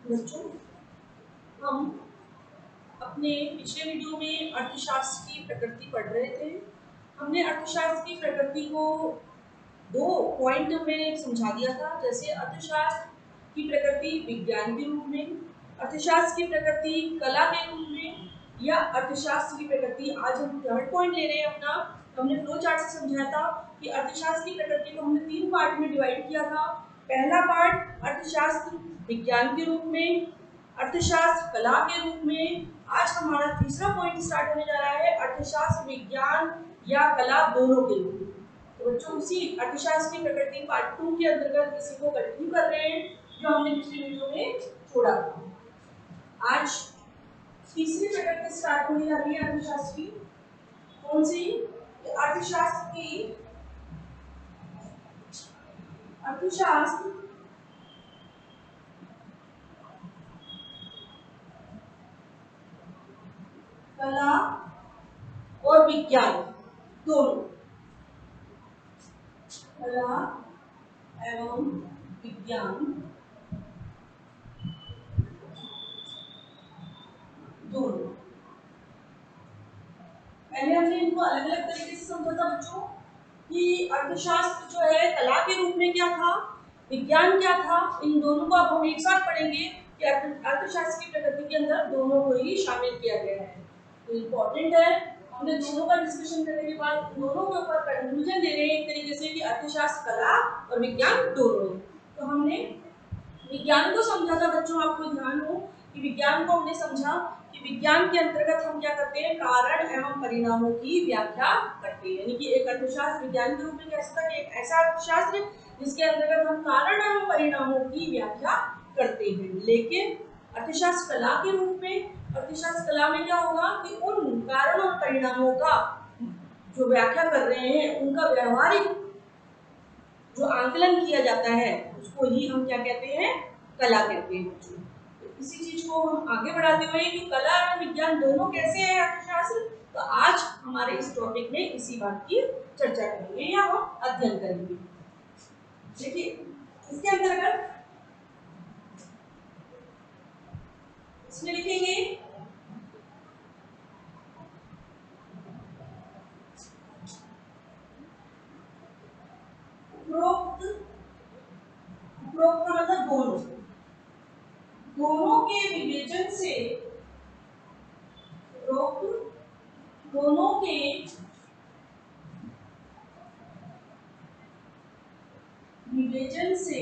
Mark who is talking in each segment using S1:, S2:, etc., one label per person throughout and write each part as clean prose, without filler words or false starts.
S1: बच्चों, हम अपने पिछले वीडियो में अर्थशास्त्र की प्रकृति पढ़ रहे थे। हमने अर्थशास्त्र की प्रकृति को दो पॉइंट में समझा दिया था, जैसे अर्थशास्त्र की प्रकृति विज्ञान के रूप में, अर्थशास्त्र की प्रकृति कला के रूप में, या अर्थशास्त्र की प्रकृति। आज हम थर्ड पॉइंट ले रहे हैं अपना। हमने फ्लो चार्ट से समझाया था कि अर्थशास्त्र की प्रकृति को हमने 3 पार्ट में डिवाइड किया था। पहला पार्ट अर्थशास्त्र विज्ञान के रूप में, अर्थशास्त्र कला के रूप में। आज हमारा तीसरा पॉइंट स्टार्ट होने जा रहा है अर्थशास्त्र विज्ञान या कला दोनों के रूप में। तो बच्चों, उसी अर्थशास्त्र की प्रकृति पार्ट 2 के अंतर्गत इसी को कंटिन्यू कर रहे हैं जो हमने पिछले वीडियो में छोड़ा था। आज तीसरी प्रकृति स्टार्ट होने जा रही है अर्थशास्त्र की। कौन सी? अर्थशास्त्र कला और विज्ञान दोनों, कला एवं विज्ञान दोनों। पहले हमने इनको अलग अलग तरीके से समझा था बच्चों कि अर्थशास्त्र जो है कला के रूप में क्या था, विज्ञान क्या था। इन दोनों को अब हम एक साथ पढ़ेंगे कि अर्थशास्त्र की प्रकृति के अंदर दोनों को ही शामिल किया गया है। तो इम्पोर्टेंट है। हमने दोनों का डिस्कशन करने के बाद दोनों के ऊपर कंक्लूजन दे रहे हैं एक तरीके से कि अर्थशास्त्र कला और विज्ञान दोनों है। तो हमने विज्ञान को समझा था बच्चों, आपको ध्यान हो कि विज्ञान को हमने समझा कि विज्ञान के अंतर्गत हम क्या करते हैं, कारण एवं परिणामों की व्याख्या करते हैं। यानी कि एक अर्थशास्त्र विज्ञान के रूप में कह सकता है कि एक ऐसा अर्थशास्त्र जिसके अंतर्गत हम कारण एवं परिणामों की व्याख्या करते हैं। लेकिन अर्थशास्त्र कला के रूप में, अर्थशास्त्र कला में क्या होगा कि उन कारण और परिणामों का जो व्याख्या कर रहे हैं उनका व्यवहारिक जो आंकलन किया जाता है उसको ही हम क्या कहते हैं, कला कहते हैं। तो इसी चीज को हम आगे बढ़ाते हुए कि कला और विज्ञान दोनों कैसे हैं अर्थशास्त्र, तो आज हमारे इस टॉपिक में इसी बात की चर्चा करेंगे या हम अध्ययन करेंगे। देखिए, इसके अंतर्गत इसमें लिखेंगे उपरोक्त, उपरोक्त का मतलब दोनों, दोनों के विवेचन से, उपरोक्त दोनों के विवेचन से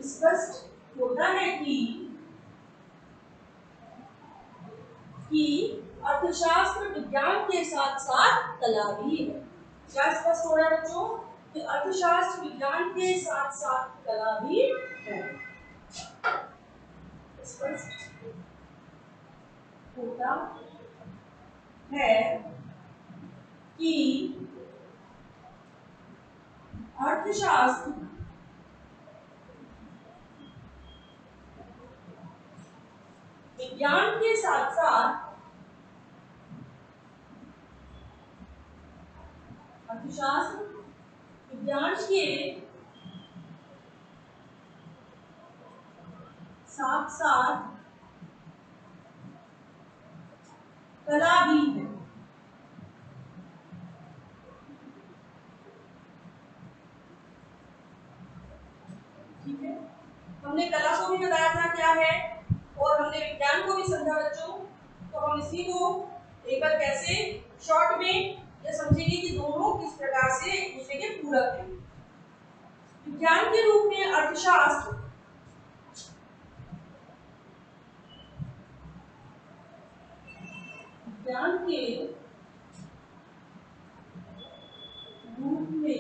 S1: स्पष्ट होता है कि अर्थशास्त्र विज्ञान के साथ साथ कला भी है। क्या स्पष्ट हो रहा है बच्चों कि अर्थशास्त्र विज्ञान के साथ साथ कला भी है। स्पष्ट होता है कि अर्थशास्त्र विज्ञान के साथ साथ, अर्थशास्त्र विज्ञान के साथ साथ कला भी है। ठीक है, हमने कला को भी बताया था क्या है और हमने विज्ञान को भी समझा बच्चों। तो हम इसी को एक बार कैसे शॉर्ट में ये समझेंगे कि दोनों किस प्रकार से एक दूसरे के पूरक हैं। विज्ञान के रूप में अर्थशास्त्र विज्ञान के रूप में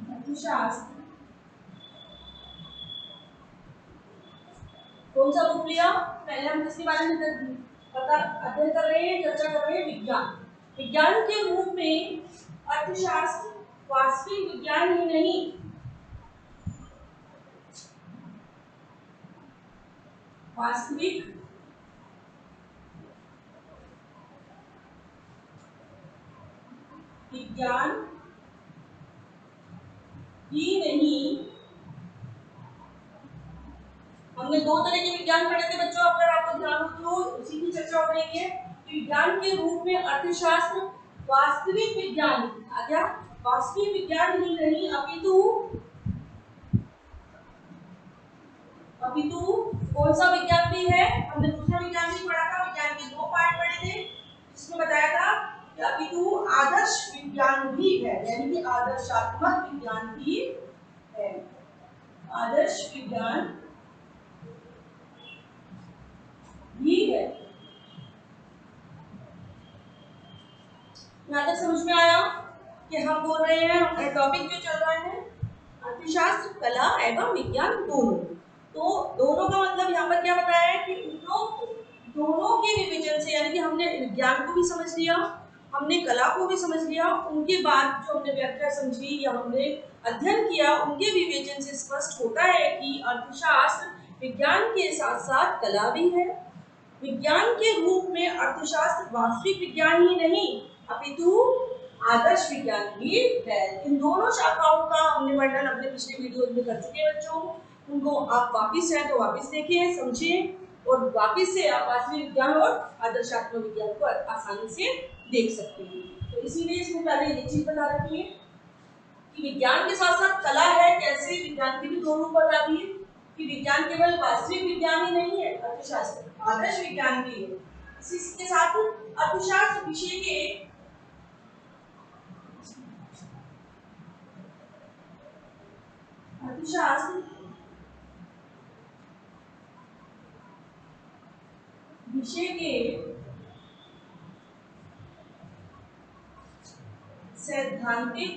S1: अर्थशास्त्र कौन सा रूप लिया? पहले हम किसके बारे में अध्ययन कर रहे हैं, चर्चा कर रहे हैं विज्ञान। विज्ञान के रूप में अर्थशास्त्र वास्तविक विज्ञान ही नहीं, वास्तविक विज्ञान ही नहीं, हमने दो तरह के विज्ञान पढ़े थे बच्चों, अगर आपको ध्यान हो तो उसी की चर्चा हो रही है। विज्ञान के रूप में अर्थशास्त्र वास्तविक विज्ञान, क्या वास्तविक विज्ञान ही नहीं अपितु कौन सा विज्ञान भी है, हमने दूसरा विज्ञान भी पढ़ा था, विज्ञान के दो पार्ट पढ़े थे जिसमें बताया था कि अपितु आदर्श विज्ञान भी है, यानी कि आदर्शात्मक विज्ञान भी है, आदर्श विज्ञान भी है। यहाँ तक समझ में आया कि हम बोल रहे हैं, हमारा टॉपिक जो चल रहा है अर्थशास्त्र, कला एवं विज्ञान दोनों। तो दोनों का मतलब यहाँ पर क्या बताया है कि दोनों के विवेचन से, यानी कि हमने विज्ञान को भी समझ लिया, हमने कला को भी समझ लिया, उनके बाद जो हमने व्याख्या समझी या हमने अध्ययन किया, उनके विवेचन से स्पष्ट होता है कि अर्थशास्त्र विज्ञान के साथ साथ कला भी है। विज्ञान के रूप में अर्थशास्त्र वास्तविक विज्ञान ही नहीं अपितु आदर्श विज्ञान भी है। इन दोनों शाखाओं का हमने वर्णन अपने पिछले वीडियो में कर चुके हैं बच्चों, उनको आप वापिस हैं तो वापिस देखें, समझें और वापिस से आप वास्तविक विज्ञान और आदर्शात्मक विज्ञान को आसानी से देख सकते हैं। तो इसीलिए इसमें पहले ये चीज बता रखी है कि विज्ञान के साथ साथ कला है, कैसे विज्ञान के भी दो रूप बता दिए कि विज्ञान केवल वास्तविक विज्ञान ही नहीं है, अर्थशास्त्र आदर्श विज्ञान भी है। इसी के साथ अर्थशास्त्र विषय के सैद्धांतिक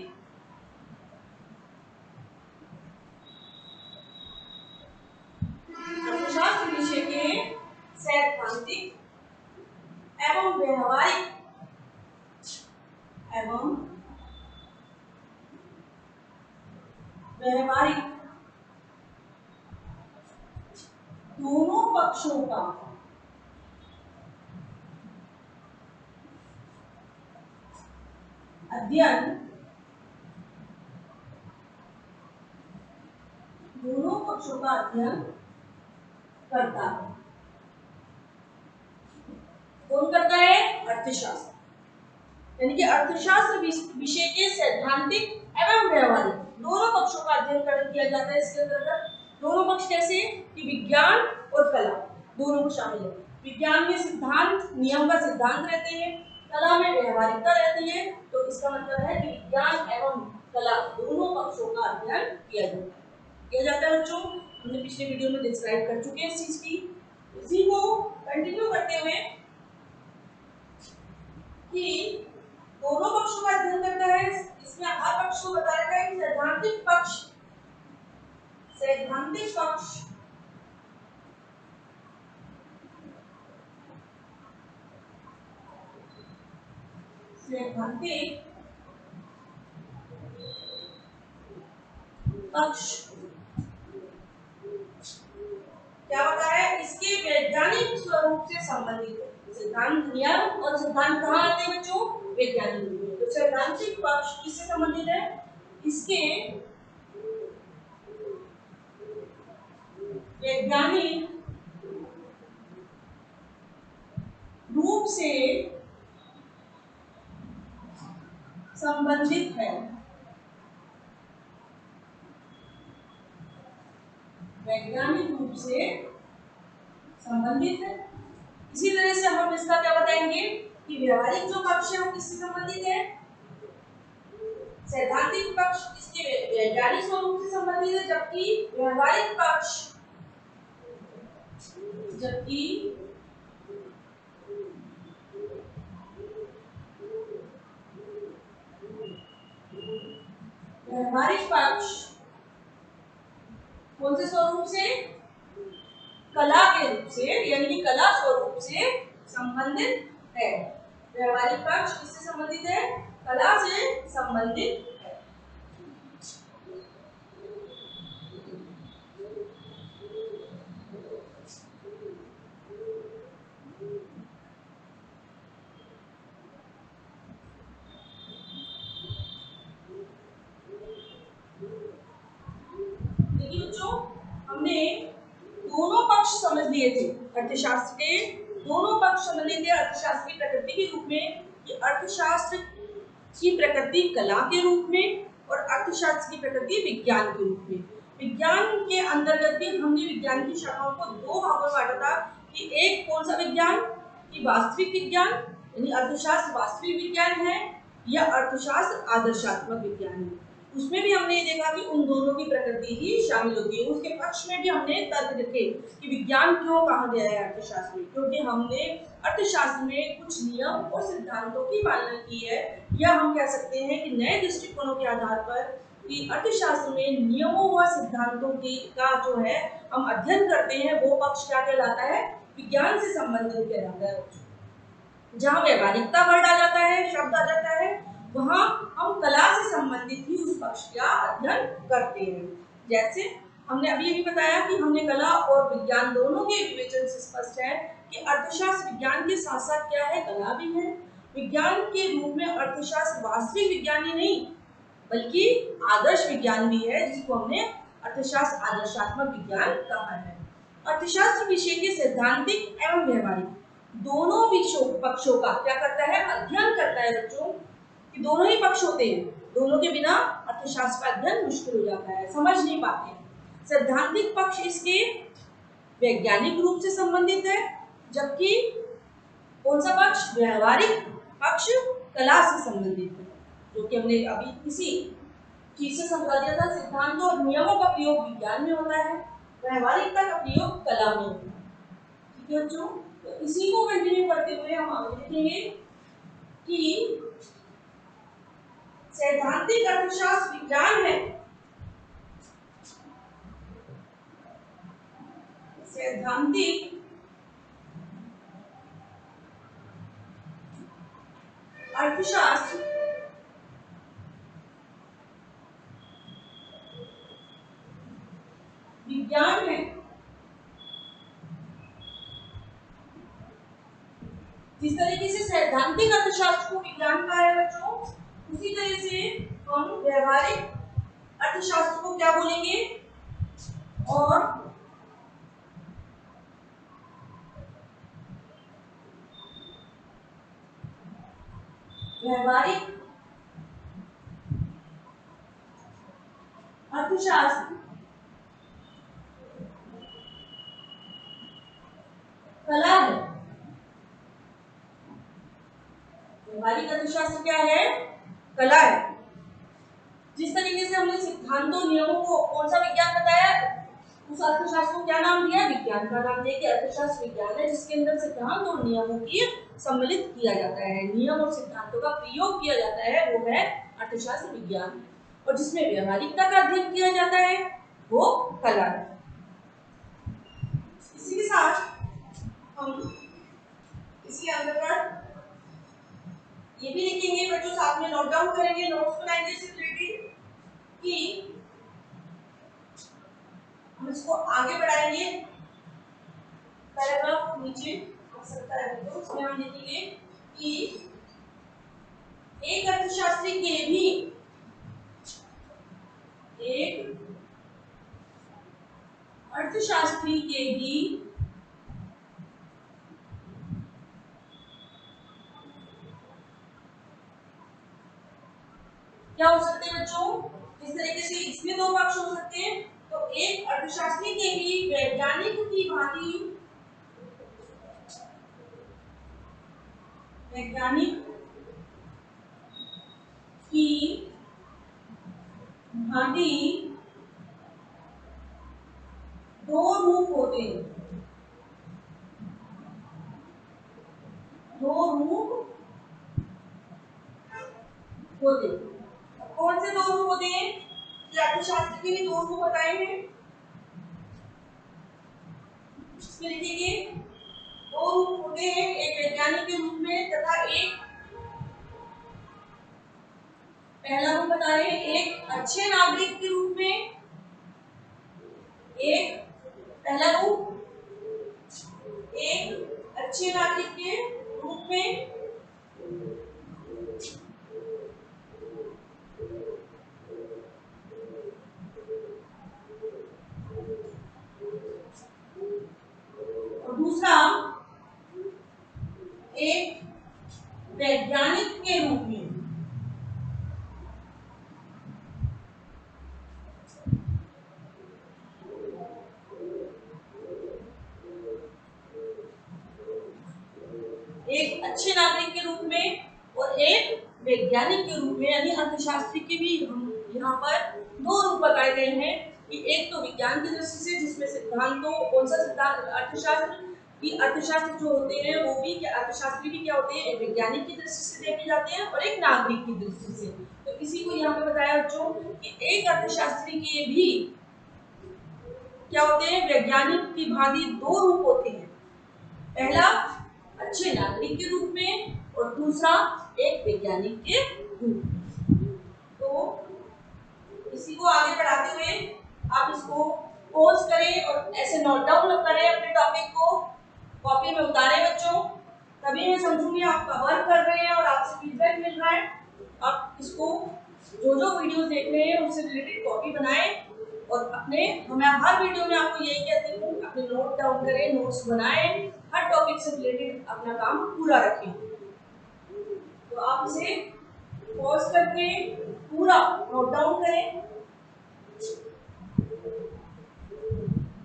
S1: अर्थशास्त्र विषय के सैद्धांतिक एवं व्यवहारिक दोनों पक्षों का अध्ययन, दोनों पक्षों का अध्ययन करता है। कौन करता है? अर्थशास्त्र, यानी कि अर्थशास्त्र विषय के सैद्धांतिक एवं व्यवहारिक दोनों पक्षों का अध्ययन किया जाता है। इसके अंतर्गत दोनों पक्ष कैसे कि विज्ञान और कला दोनों को शामिल है। विज्ञान में सिद्धांत, नियम का सिद्धांत रहते हैं, कला में व्यवहारिकता रहती है। तो इसका मतलब है कि विज्ञान एवं कला दोनों पक्षों का अध्ययन किया जाता है बच्चों। हमने पिछले वीडियो में डिस्क्राइब कर चुके हैं इस चीज की। इसी को कंटिन्यू करते हुए कि दोनों पक्षों का अध्ययन करता है, इसमें हर पक्ष को बताया गया कि सैद्धांतिक पक्ष सैद्धांतिक पक्ष क्या बताया, इसके वैज्ञानिक स्वरूप से संबंधित है। सिद्धांत, नियम और सिद्धांत कहाँ आते हैं बच्चों? वैज्ञानिक रूप में। तो सैद्धांतिक पक्ष किससे संबंधित है? इसके वैज्ञानिक रूप से संबंधित है, वैज्ञानिक रूप से संबंधित है। इसी तरह से हम इसका क्या बताएंगे कि व्यवहारिक जो पक्ष है वो किससे संबंधित है? सैद्धांतिक पक्ष इसके वैज्ञानिक स्वरूप से संबंधित है, जबकि व्यवहारिक पक्ष कौन से स्वरूप से? कला के रूप से, यानी कि कला स्वरूप से संबंधित है। व्यवहारिक पक्ष किससे संबंधित है? कला से संबंधित है। दिए थे अर्थशास्त्र के, दोनों पक्ष समझ थे अर्थशास्त्र की प्रकृति के रूप में कि अर्थशास्त्र की प्रकृति कला के रूप में और अर्थशास्त्र की प्रकृति विज्ञान के रूप में। विज्ञान के अंतर्गत भी हमने विज्ञान की शाखाओं को दो भागों में बांटा था कि एक कौन सा विज्ञान, कि वास्तविक विज्ञान यानी अर्थशास्त्र वास्तविक विज्ञान है या अर्थशास्त्र आदर्शात्मक विज्ञान है। उसमें भी हमने ये देखा कि उन दोनों की प्रकृति ही शामिल होती है। उसके पक्ष में भी हमने तर्क देखे कि विज्ञान क्यों कहा गया है अर्थशास्त्र में, क्योंकि हमने अर्थशास्त्र में कुछ नियम और सिद्धांतों की पालना की है, या हम कह सकते हैं कि नए दृष्टिकोणों के आधार पर कि अर्थशास्त्र में नियमों व सिद्धांतों की का जो है हम अध्ययन करते हैं वो पक्ष क्या कहलाता है, विज्ञान से संबंधित कहलाता है। जहाँ व्यवहारिकता वर्ड आ जाता है, शब्द आ जाता है, वहाँ हम कला से संबंधित ही उस पक्ष का अध्ययन करते हैं। जैसे हमने अभी भी बताया कि हमने कला और विज्ञान दोनों के विवेचन से स्पष्ट है कि अर्थशास्त्र विज्ञान के साथ साथ क्या है, कला भी है। विज्ञान के रूप में अर्थशास्त्र वास्तविक विज्ञान ही नहीं बल्कि आदर्श विज्ञान भी है, जिसको हमने अर्थशास्त्र आदर्शात्मक विज्ञान कहा है। अर्थशास्त्र विषय के सैद्धांतिक एवं व्यवहारिक दोनों पक्षों का क्या करता है, अध्ययन करता है बच्चों, कि दोनों ही पक्ष होते हैं, दोनों के बिना अर्थशास्त्र का अध्ययन मुश्किल हो जाता है, समझ नहीं पाते हैं। सैद्धांतिक पक्ष इसके वैज्ञानिक रूप से संबंधित है, जबकि कौन सा पक्ष, व्यवहारिक पक्ष कला से संबंधित है, जो कि हमने अभी किसी चीज से समझा दिया था। सिद्धांतों और नियमों का प्रयोग विज्ञान में होता है, व्यवहारिकता का प्रयोग कला में होता है। ठीक है बच्चों, तो इसी को कंटिन्यू करते हुए हम आगे देखेंगे कि सैद्धांतिक अर्थशास्त्र विज्ञान है, सैद्धांतिक अर्थशास्त्र विज्ञान है। जिस तरीके से सैद्धांतिक अर्थशास्त्र को विज्ञान कहा है बच्चों, उसी तरह से हम व्यवहारिक अर्थशास्त्र को क्या बोलेंगे, और व्यवहारिक अर्थशास्त्र कला है। व्यवहारिक अर्थशास्त्र क्या है, कला है। जिस तरीके से हमने सिद्धांतों नियमों को कौन सा विज्ञान बताया, उस अर्थशास्त्र को क्या नाम दिया, विज्ञान का नाम दिया कि अर्थशास्त्र विज्ञान है जिसके अंदर सिद्धांत और नियमों की सम्मिलित किया जाता है, नियम और सिद्धांतों का प्रयोग किया जाता है, वो है अर्थशास्त्र विज्ञान। और जिसमें व्यवहारिकता का अध्ययन किया जाता है वो कला है। इसी के साथ हम इसके अंतर्गत ये भी लिखेंगे बच्चों, साथ में नोट डाउन करेंगे, नोट्स बनाएंगे इससे रिलेटेड कि हम इसको आगे बढ़ाएंगे। पैराग्राफ नीचे आ सकता है तो उसमें हम लिखेंगे कि एक अर्थशास्त्री के भी क्या हो सकते हैं बच्चों, इस तरीके से इसमें दो पक्ष हो सकते हैं। तो एक अर्थशास्त्री के भी वैज्ञानिक की भांति दो रूप होते हैं, दो रूप होते हैं। कौन से दो रूप होते हैं, अर्थशास्त्र के भी दो रूप बताए हैं, इसमें लिखेंगे दो रूप होते हैं, एक वैज्ञानिक के रूप में तथा एक पहला रूप बता रहे हैं एक अच्छे नागरिक के रूप में। एक पहला रूप एक अच्छे नागरिक के रूप में, में यानी अर्थशास्त्री के भी हम यहाँ पर दो रूप बताए गए हैं कि एक तो विज्ञान की दृष्टि से, जिसमें सिद्धांतों कौन सा सिद्धांत अर्थशास्त्र जो होते हैं वो भी अर्थशास्त्री भी क्या होते हैं, एक वैज्ञानिक की दृष्टि से देखे जाते हैं और एक नागरिक की दृष्टि से। तो इसी को यहाँ पे बताया बच्चों कि एक अर्थशास्त्री के भी क्या होते हैं, वैज्ञानिक की भांति दो रूप होते हैं। पहला अच्छे नागरिक के रूप में और दूसरा एक वैज्ञानिक के रूप में। तो इसी को आगे बढ़ाते हुए आप इसको पॉज करें और ऐसे नोट डाउन करें, अपने टॉपिक को कॉपी में उतारें बच्चों, तभी मैं समझूंगी आपका वर्क कर रहे हैं और आपसे फीडबैक मिल रहा है। आप इसको जो वीडियो देख रहे हैं उससे रिलेटेड कॉपी बनाएं और अपने, मैं हर वीडियो में आपको यही कहती हूँ, अपने नोट डाउन करें, नोट्स बनाएं, हर टॉपिक से रिलेटेड अपना काम पूरा रखें। तो आप इसे पॉज करके पूरा नोट डाउन करें।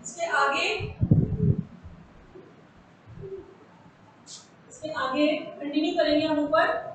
S1: इसके आगे कंटिन्यू करेंगे हम ऊपर।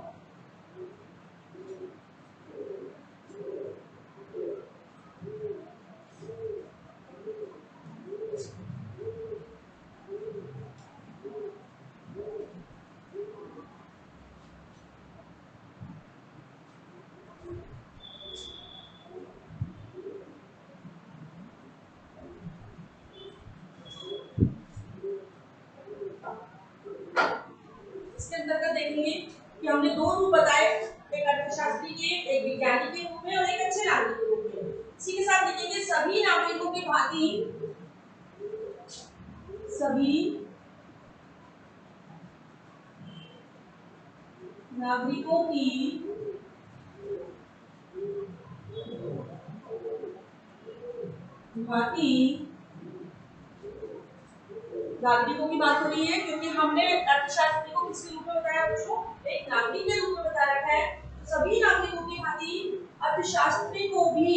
S1: इसके अंतर्गत देखेंगे कि हमने दो रूप बताए, एक अर्थशास्त्री के, एक विज्ञानी के रूप में और एक अच्छे नागरिक के रूप में। इसी के साथ देखेंगे सभी नागरिकों की भांति सभी नागरिकों की भांति, नागरिकों की बात हो रही है क्योंकि हमने अर्थशास्त्री को किस रूप में बताया बच्चों, एक नागरिक के रूप में बता रखा है। सभी नागरिकों की भांति अर्थशास्त्री को भी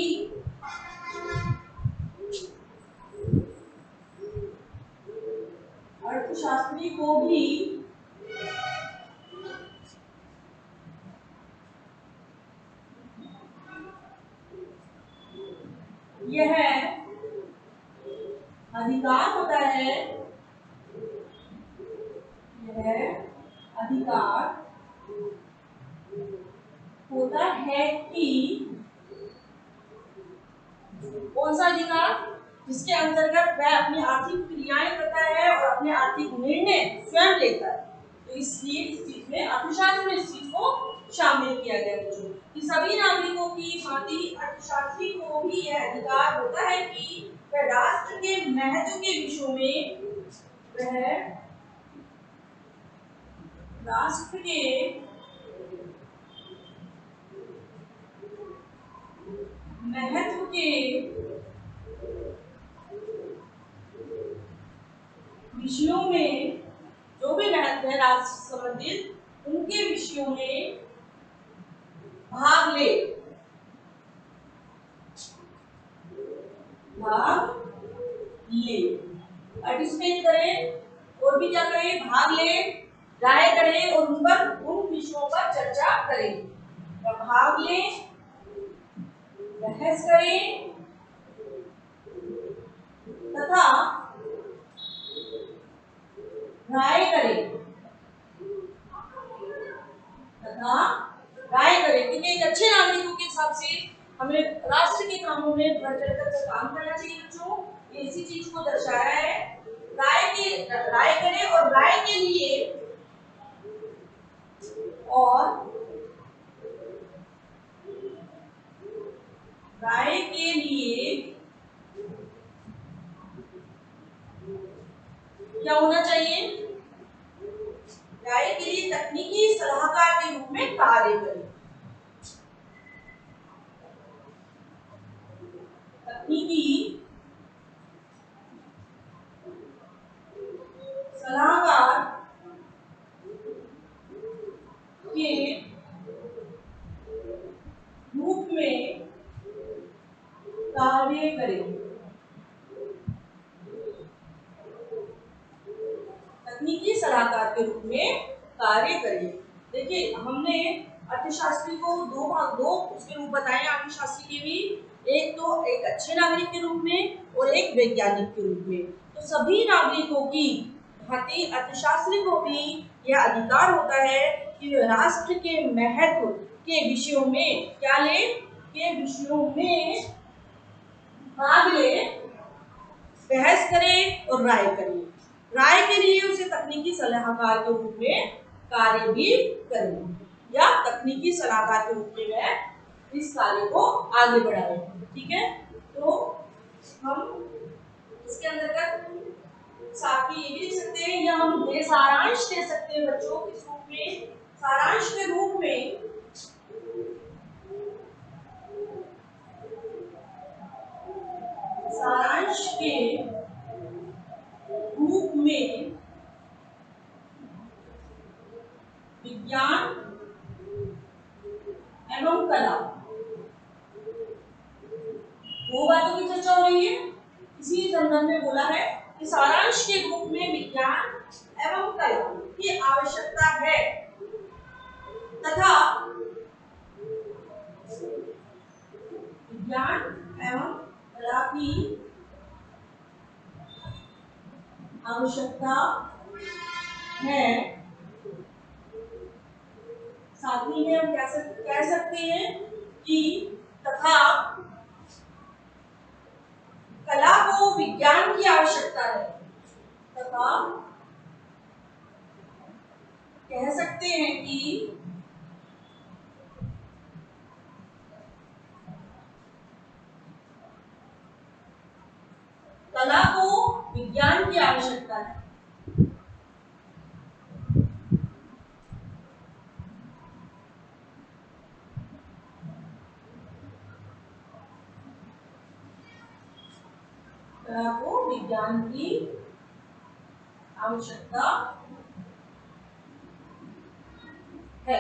S1: यह अधिकार होता है, यह अधिकार होता है कि, कौन सा अधिकार, जिसके अंतर्गत वह अपनी आर्थिक क्रियाएं करता है और अपने आर्थिक निर्णय स्वयं लेता है। तो इसलिए इस चीज में अर्थशास्त्र में इस चीज को शामिल किया गया है कि सभी नागरिकों की भांति अर्थशास्त्री को भी यह अधिकार होता है कि वह राष्ट्र के महत्व के विषयों में, वह राष्ट्र के महत्व के विषयों में, जो भी महत्व है राष्ट्र से संबंधित उनके विषयों में भाग ले, पार्टिसिपेट करें और भी क्या करें, भाग ले, राय करें और उन पर, उन विषयों पर चर्चा करें। भाग ले, बहस करें तथा राय करें, क्योंकि एक अच्छे नागरिकों के हिसाब से हमें राष्ट्र के कामों में बढ़ चढ़कर काम करना चाहिए बच्चों। इसी चीज को दर्शाया है। राय करें और राय के लिए क्या होना चाहिए, राय के लिए तकनीकी सलाहकार के रूप में कार्य करें। तकनीकी सलाहकार के रूप में कार्य करें। तकनीकी सलाहकार के रूप में कार्य करें। देखिए हमने अर्थशास्त्री को दो उसके रूप बताए अर्थशास्त्री के भी, एक तो एक अच्छे नागरिक के रूप में और एक वैज्ञानिक के रूप में। तो सभी नागरिकों की भांति अर्थशास्त्री को भी यह अधिकार होता है कि राष्ट्र के महत्व के विषयों में क्या ले, के विषयों में भाग ले, बहस करे और राय करे। राय के लिए उसे तकनीकी सलाहकार के रूप में कार्य भी करें, या तकनीकी सलाहकार के रूप में वह इस कार्य को आगे बढ़ाए। ठीक है, तो हम इसके अंतर्गत साथ ही ये भी लिख सकते हैं, या हम सारांश दे सकते हैं बच्चों किस रूप में, सारांश के रूप में सारांश के रूप में विज्ञान एवं कला, दो बातों की चर्चा हो रही है। इसी संदर्भ में बोला है कि सारांश के रूप में विज्ञान एवं कला की आवश्यकता है तथा विज्ञान एवं कला की आवश्यकता है। साथ ही में हम कह सकते हैं कि तथा कला को विज्ञान की आवश्यकता है, तथा कह सकते हैं कि कला को विज्ञान की आवश्यकता है। कला को विज्ञान की आवश्यकता है।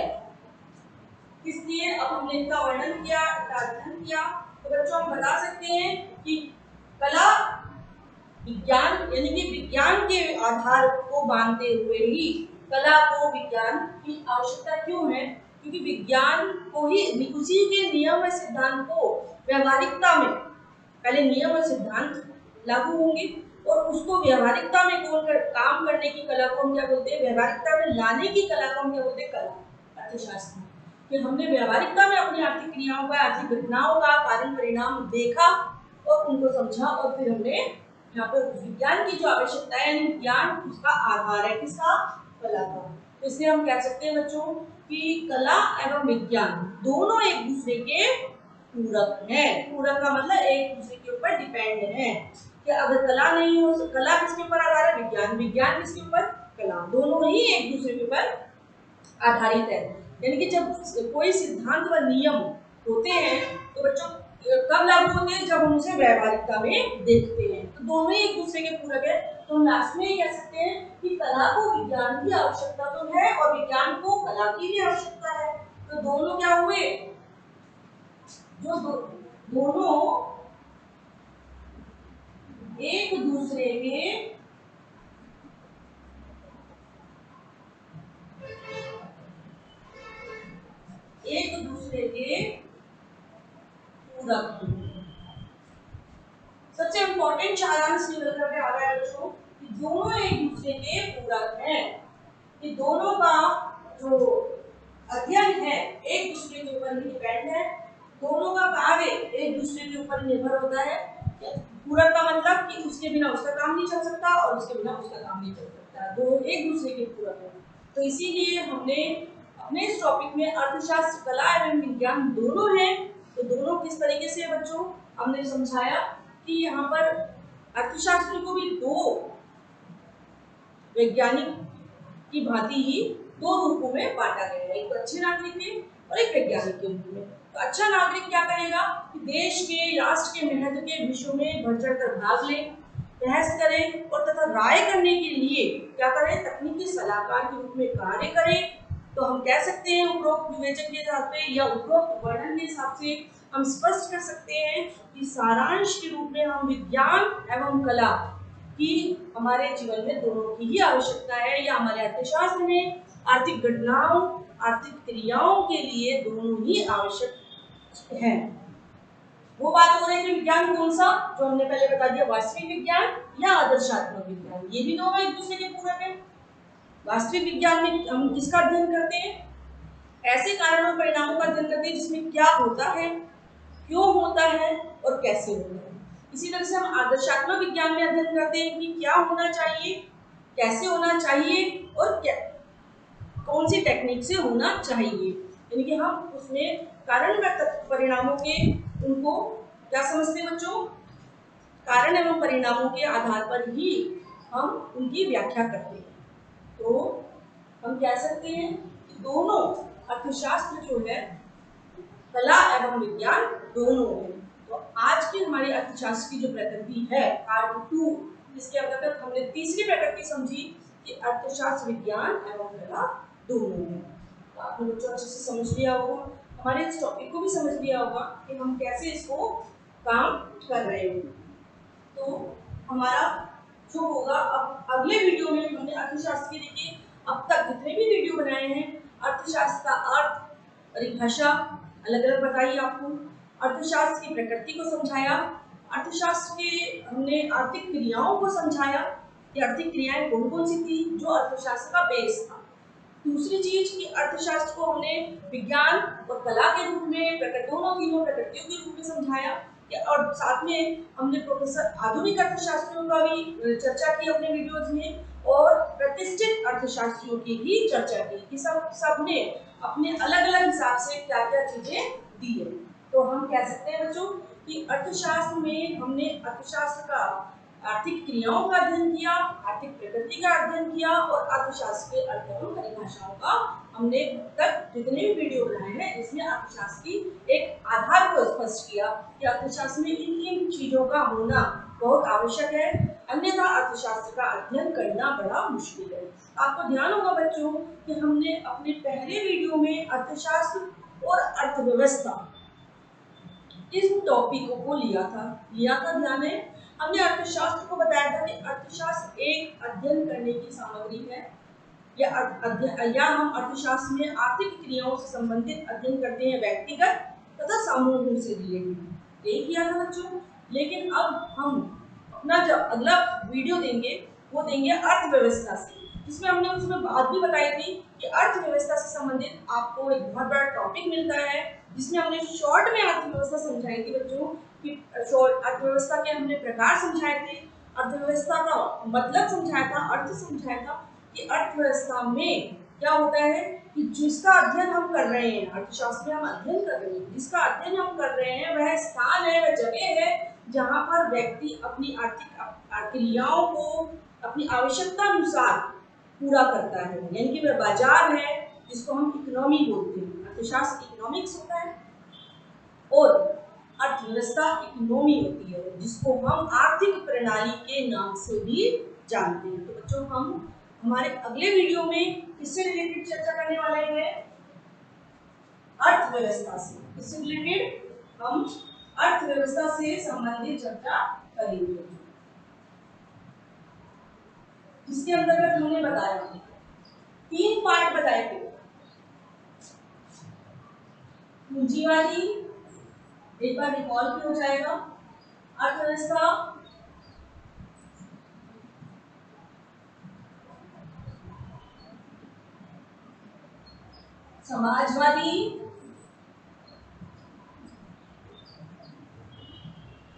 S1: इसलिए अब हमने इनका वर्णन किया, इनका अध्ययन किया, तो बच्चों हम बता सकते हैं कि कला विज्ञान यानी कि विज्ञान के आधार को मानते हुए ही कला को विज्ञान की आवश्यकता क्यों है, क्योंकि विज्ञान को ही उसी के नियम और सिद्धांत को व्यवहारिकता में, पहले नियम और सिद्धांत लागू होंगे और उसको व्यवहारिकता में काम करने की कला को हम क्या बोलते हैं, व्यवहारिकता में लाने की कला को हम क्या बोलते हैं, कला अर्थशास्त्र। कि हमने व्यवहारिकता में अपनी आर्थिक क्रियाओं का, आर्थिक घटनाओं का कारण परिणाम देखा और उनको समझा, और फिर हमने यहाँ पर विज्ञान की जो आवश्यकता है, यानी विज्ञान उसका आधार है, किसका, कला का। तो इसलिए हम कह सकते हैं बच्चों कि कला एवं विज्ञान दोनों एक दूसरे के पूरक हैं। पूरक का मतलब एक दूसरे के ऊपर डिपेंड है, कि अगर कला नहीं हो, कला किसके ऊपर आधार है, विज्ञान, विज्ञान किसके ऊपर, कला, दोनों ही एक दूसरे के ऊपर आधारित है। यानी कि जब कोई सिद्धांत व नियम होते हैं तो बच्चों कब लागू होते हैं, जब हम उसे व्यवहारिकता में देखते हैं, तो दोनों ही एक दूसरे के पूरक है। तो हम लास्ट में कह सकते हैं कि कला को विज्ञान की आवश्यकता तो है और विज्ञान को कला की भी आवश्यकता है। तो दोनों क्या हुए, जो दोनों एक दूसरे के पूरक। सबसे इंपॉर्टेंट सारांश निकल करके आ रहा है बच्चों कि दोनों एक दूसरे के पूरक हैं, कि दोनों का जो अध्ययन है एक दूसरे के ऊपर ही डिपेंड है, दोनों का कार्य एक दूसरे के ऊपर निर्भर होता है। पूरक का मतलब कि उसके बिना उसका काम नहीं चल सकता और उसके बिना उसका काम नहीं चल सकता, दोनों एक दूसरे के पूरक है। तो इसीलिए हमने अपने इस टॉपिक में अर्थशास्त्र, कला एवं विज्ञान दोनों हैं। तो दोनों किस तरीके से बच्चों हमने समझाया कि यहाँ पर अर्थशास्त्र को भी दो वैज्ञानिक की भांति ही दो रूपों में बांटा गया है, एक अच्छे नागरिक के और एक वैज्ञानिक के रूप में। तो अच्छा नागरिक क्या करेगा कि देश के, राष्ट्र के महत्व के विषयों में बढ़ चढ़कर भाग ले, बहस करे और तथा राय करने के लिए क्या करे, तकनीकी सलाहकार के रूप में कार्य करे। तो हम कह सकते हैं उपरोक्त विवेचन के हिसाब से या उपरोक्त वर्णन के हिसाब से हम स्पष्ट कर सकते हैं कि सारांश के रूप में हम विज्ञान एवं कला की हमारे जीवन में दोनों की ही आवश्यकता है, या हमारे अर्थशास्त्र में आर्थिक घटनाओं आर्थिक क्रियाओं के लिए दोनों ही आवश्यक हैं। वो बात हो रही थी विज्ञान कौन सा, जो हमने पहले बता दिया, वास्तविक विज्ञान या आदर्शात्मक विज्ञान। ये भी दोनों एक दूसरे के पूरक हैं। वास्तविक विज्ञान में हम किसका अध्ययन करते हैं, ऐसे कारण और परिणामों का अध्ययन करते हैं जिसमें क्या होता है, क्यों होता है और कैसे होता है। इसी तरह से हम आदर्शात्मक विज्ञान में अध्ययन करते हैं कि क्या होना चाहिए, कैसे होना चाहिए और क्या कौन सी टेक्निक से होना चाहिए। यानी कि हम उसमें कारण व परिणामों के उनको क्या समझते हैं बच्चों, कारण एवं परिणामों के आधार पर ही हम उनकी व्याख्या करते हैं। तो हम कह सकते हैं कि दोनों अर्थशास्त्र जो है, कला एवं विज्ञान दोनों है। तो आज की हमारी अर्थशास्त्र की जो प्रकृति है पार्ट 2, इसके अंतर्गत हमने तीसरी प्रकृति समझी कि अर्थशास्त्र विज्ञान एवं कला दोनों है। तो आपने बच्चों अच्छे से समझ लिया होगा, हमारे इस टॉपिक को भी समझ लिया होगा कि हम कैसे इसको काम कर रहे हैं। तो हमारा जो होगा, अब अगले वीडियो में हमने अर्थशास्त्र के देखिए अब तक जितने भी वीडियो बनाए हैं, अर्थशास्त्र का अर्थ, परिभाषा अलग अलग बताई आपको, अर्थशास्त्र की प्रकृति को समझाया, अर्थशास्त्र के हमने आर्थिक क्रियाओं को समझाया कि आर्थिक क्रियाएं कौन कौन सी थी जो अर्थशास्त्र का बेस था। दूसरी चीज कि अर्थशास्त्र को हमने विज्ञान और कला के रूप में दोनों तीनों प्रकृतियों के रूप में समझाया, और साथ में हमने प्रोफेसर आधुनिक अर्थशास्त्रियों का भी चर्चा की अपने वीडियोज में, और प्रतिष्ठित अर्थशास्त्रियों की भी चर्चा की कि सबने अपने अलग अलग हिसाब से क्या क्या चीजें दी है। तो हम कह सकते हैं बच्चों कि अर्थशास्त्र में हमने अर्थशास्त्र का आर्थिक क्रियाओं का अध्ययन किया, आर्थिक प्रकृति का अध्ययन किया, और अर्थशास्त्र के अर्थ एवं परिभाषाओं का हमने तक जितने भी वीडियो बनाए हैं इसमें अर्थशास्त्र की एक आधार को स्पष्ट किया कि अर्थशास्त्र में इन चीजों का होना बहुत आवश्यक है, अन्यथा अर्थशास्त्र का अध्ययन करना बड़ा मुश्किल है। आपको ध्यान होगा बच्चों कि हमने अपने पहले वीडियो में अर्थशास्त्र और अर्थव्यवस्था इस टॉपिक को लिया था ध्यान है। हमने अर्थशास्त्र को बताया था कि अर्थशास्त्र एक अध्ययन करने की सामग्री है, या हम अर्थशास्त्र में आर्थिक क्रियाओं से संबंधित अध्ययन करते हैं, व्यक्तिगत तथा सामूहिक से रिलेटेड, यही किया था बच्चों। लेकिन अब हम अपना जब अगला वीडियो देंगे वो देंगे अर्थव्यवस्था से, जिसमें हमने उसमें बात भी बताई थी कि अर्थव्यवस्था से संबंधित आपको एक बहुत बड़ा टॉपिक मिलता है, जिसमें हमने शॉर्ट में अर्थव्यवस्था समझाई थी बच्चों कि अर्थव्यवस्था के हमने प्रकार समझाए थे, अर्थव्यवस्था का मतलब समझाया था, अर्थ समझाया था कि अर्थव्यवस्था में क्या होता है कि जिसका अध्ययन हम कर रहे हैं, अर्थशास्त्र में हम अध्ययन कर रहे हैं, जिसका अध्ययन हम कर रहे हैं वह स्थान है, वह जगह है जहाँ पर व्यक्ति अपनी आर्थिक क्रियाओं को अपनी आवश्यकता अनुसार पूरा करता है, यानी कि वह बाजार है जिसको हम इकोनॉमी बोलते हैं। अर्थशास्त्र इकोनॉमिक्स होता है और अर्थव्यवस्था इकोनॉमी होती है, जिसको हम आर्थिक प्रणाली के नाम से भी जानते हैं। तो बच्चों हम हमारे अगले वीडियो में किससे रिलेटेड चर्चा करने वाले हैं, अर्थव्यवस्था से। इससे रिलेटेड हम अर्थव्यवस्था से संबंधित चर्चा करेंगे, जिसके अंतर्गत हमने बताया 3 पार्ट बताए थे, पूंजीवादी, एक बार रिकॉल भी हो जाएगा, अर्थव्यवस्था, समाजवादी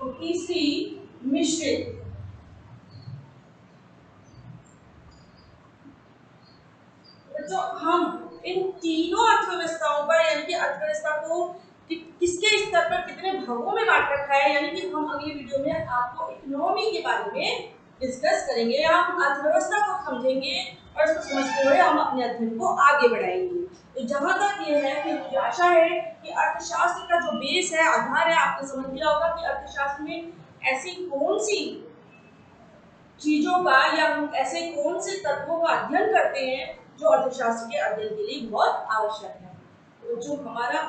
S1: और तीसरी मिश्रित। तो हम इन तीनों अर्थव्यवस्थाओं पर, यानी कि अर्थव्यवस्था को किसके स्तर पर कितने भागों में बांट रखा है, यानी कि हम अगली वीडियो में आपको इकोनॉमी के बारे में डिस्कस करेंगे, हम अर्थव्यवस्था को समझेंगे और इसको समझते हुए हम अपने अध्ययन को आगे बढ़ाएंगे। तो जहां तक ये है कि मुझे आशा है कि अर्थशास्त्र का जो बेस है, आधार है, आपने समझ लिया होगा कि अर्थशास्त्र में ऐसी कौन सी चीजों का या हम ऐसे कौन से तत्वों का अध्ययन करते हैं जो अर्थशास्त्र के अध्ययन के लिए बहुत आवश्यक है। तो जो हमारा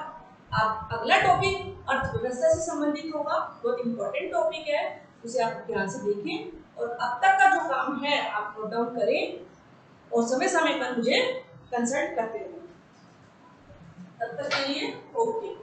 S1: अगला टॉपिक अर्थव्यवस्था से संबंधित होगा, बहुत इंपॉर्टेंट टॉपिक है, उसे आप ध्यान से देखें और अब तक का जो काम है आप नोट डाउन करें और समय समय पर मुझे कंसल्ट करते रहें। ओके।